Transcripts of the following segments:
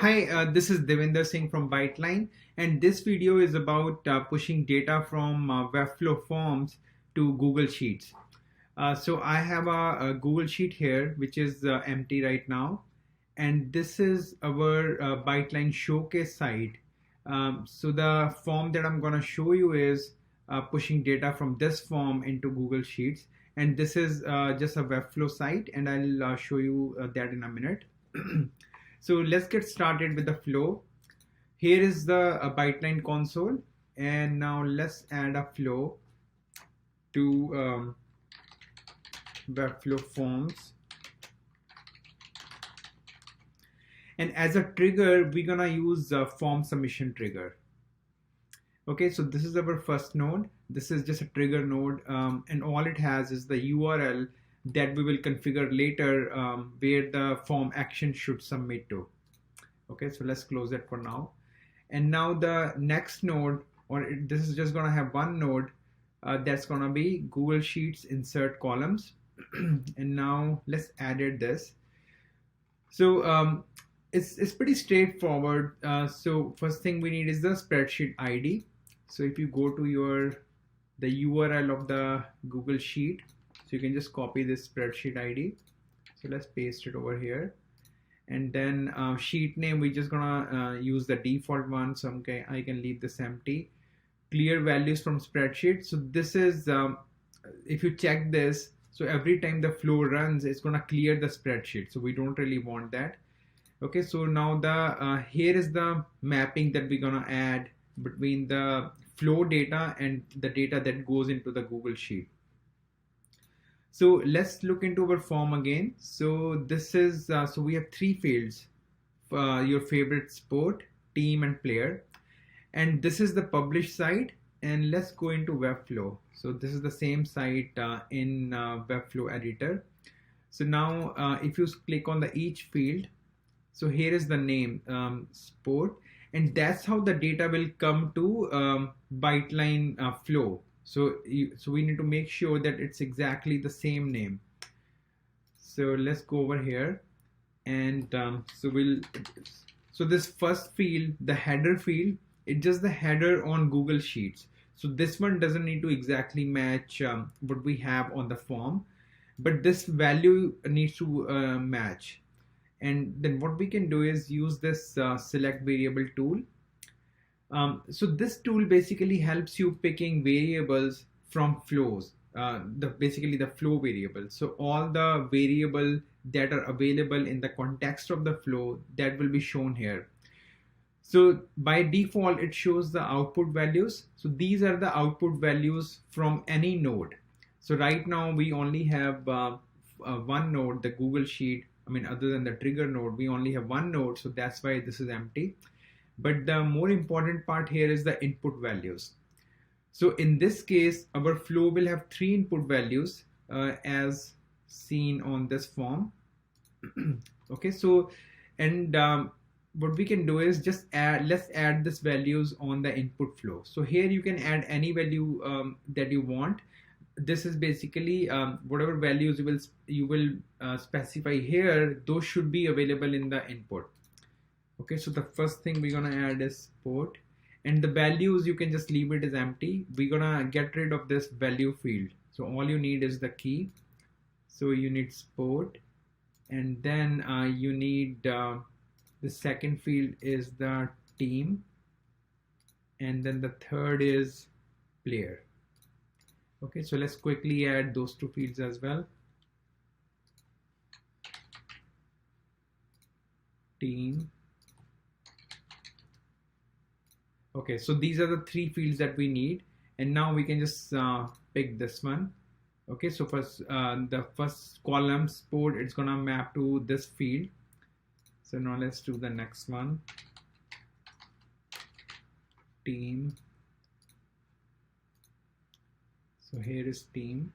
Hi, this is Devinder Singh from Byteline, and this video is about pushing data from Webflow Forms to Google Sheets. So I have a Google Sheet here, which is empty right now, and this is our Byteline showcase site. So the form that I'm going to show you is pushing data from this form into Google Sheets, and this is just a Webflow site, and I'll show you that in a minute. So let's get started with the flow. Here is the Byteline console, and now let's add a flow to Webflow Forms. And as a trigger, we're gonna use form submission trigger. Okay, so this is our first node. This is just a trigger node, and all it has is the URL that we will configure later, where the form action should submit to. Okay, so let's close that for now. And now the next node, this is just gonna have one node, that's gonna be Google Sheets insert columns. And now let's edit this. So it's pretty straightforward. So first thing we need is the spreadsheet ID. So if you go to the URL of the Google Sheet, so you can just copy this spreadsheet ID. So let's paste it over here. And then sheet name, we're just gonna use the default one. So okay, I can leave this empty. Clear values from spreadsheet. So this is, if you check this, so every time the flow runs, it's gonna clear the spreadsheet. So we don't really want that. Okay, so now here is the mapping that we're gonna add between the flow data and the data that goes into the Google Sheet. So let's look into our form again. So this is, so we have three fields, your favorite sport, team, and player. And this is the publish site. And let's go into Webflow. So this is the same site in Webflow editor. So now if you click on each field, so here is the name, sport, and that's how the data will come to Byteline flow. So we need to make sure that it's exactly the same name. So let's go over here, and so this first field, the header field, it's just the header on Google Sheets. So this one doesn't need to exactly match what we have on the form, but this value needs to match. And then what we can do is use this select variable tool. So this tool basically helps you picking variables from flows, basically the flow variables. So all the variable that are available in the context of the flow, that will be shown here. So by default, it shows the output values. So these are the output values from any node. So right now we only have one node, the Google Sheet. I mean, other than the trigger node, we only have one node. So that's why this is empty. But the more important part here is the input values. So in this case, our flow will have three input values as seen on this form. Okay, so, and what we can do is just let's add this values on the input flow. So here you can add any value that you want. This is basically whatever values you will specify here, those should be available in the input. Okay, so the first thing we're gonna add is sport, and the values you can just leave it as empty. We're gonna get rid of this value field. So all you need is the key. So you need sport, and then you need the second field is the team, and then the third is player. Okay, so let's quickly add those two fields as well. Team. Okay, so these are the three fields that we need, and now we can just pick this one. Okay, so first the first column sport, it's gonna map to this field. So now let's do the next one, team. So here is team,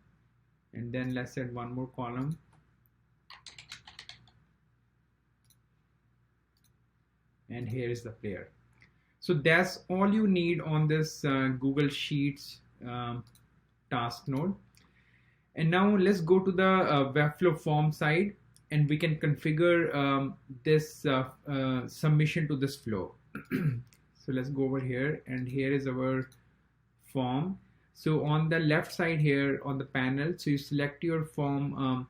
and then let's add one more column, and here is the player. So that's all you need on this Google Sheets task node. And now let's go to the Webflow form side. and we can configure this submission to this flow. So let's go over here, and here is our form. So on the left side here on the panel, so you select your form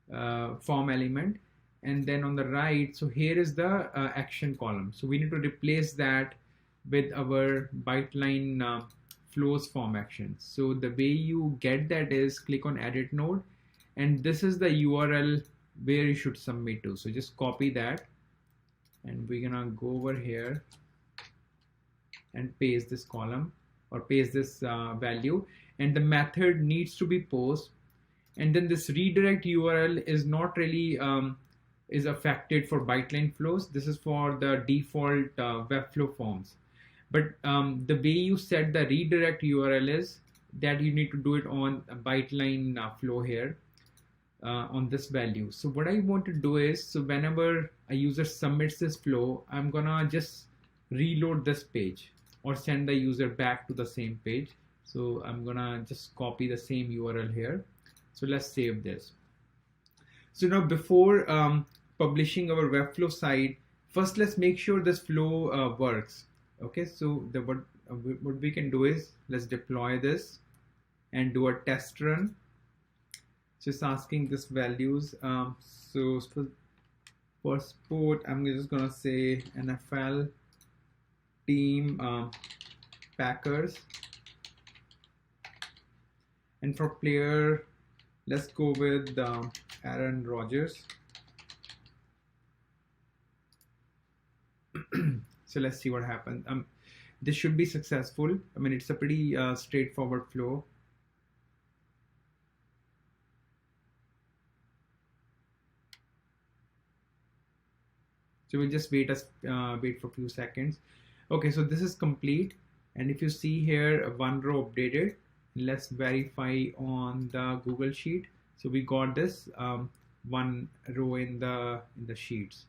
form element, and then on the right, so here is the action column. So we need to replace that with our Byteline flows form action. So the way you get that is click on edit node, and this is the URL where you should submit to. So just copy that, and we're gonna go over here and paste this column or paste this value, and the method needs to be post. And then this redirect URL is not really is affected for Byteline flows. This is for the default Webflow forms. But the way you set the redirect URL is that you need to do it on a Byteline flow here on this value. So what I want to do is, so whenever a user submits this flow, I'm gonna just reload this page or send the user back to the same page. So I'm gonna just copy the same URL here. So let's save this. So now before publishing our Webflow site, first let's make sure this flow works. Okay, so what we can do is, let's deploy this and do a test run. Just asking this values. So for sport, I'm just gonna say NFL team Packers, and for player, let's go with Aaron Rodgers. So let's see what happens. This should be successful. I mean, it's a pretty straightforward flow. So we'll just wait for a few seconds. Okay, so this is complete. And if you see here, one row updated. Let's verify on the Google Sheet. So we got this one row in the sheets.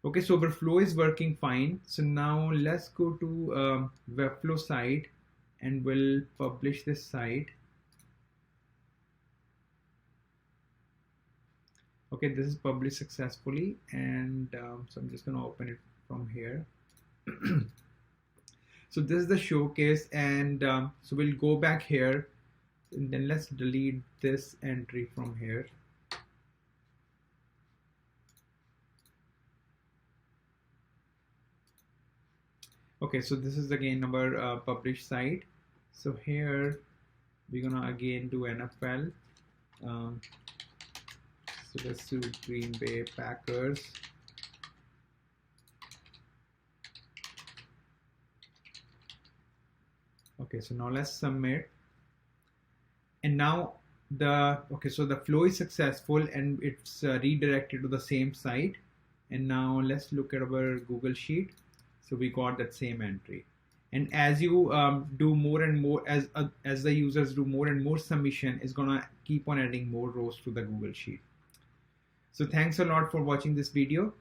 Okay, so our flow is working fine. So now let's go to Webflow site, and we'll publish this site. Okay, this is published successfully, and so I'm just gonna open it from here. So this is the showcase, and so we'll go back here, and then let's delete this entry from here. Okay, so this is again our published site. So here we're gonna again do NFL. So let's do Green Bay Packers. Okay, so now let's submit. And now so the flow is successful, and it's redirected to the same site. And now let's look at our Google Sheet. So we got that same entry. And as you do more and more, as the users do more and more submission, is gonna keep on adding more rows to the Google Sheet. So thanks a lot for watching this video.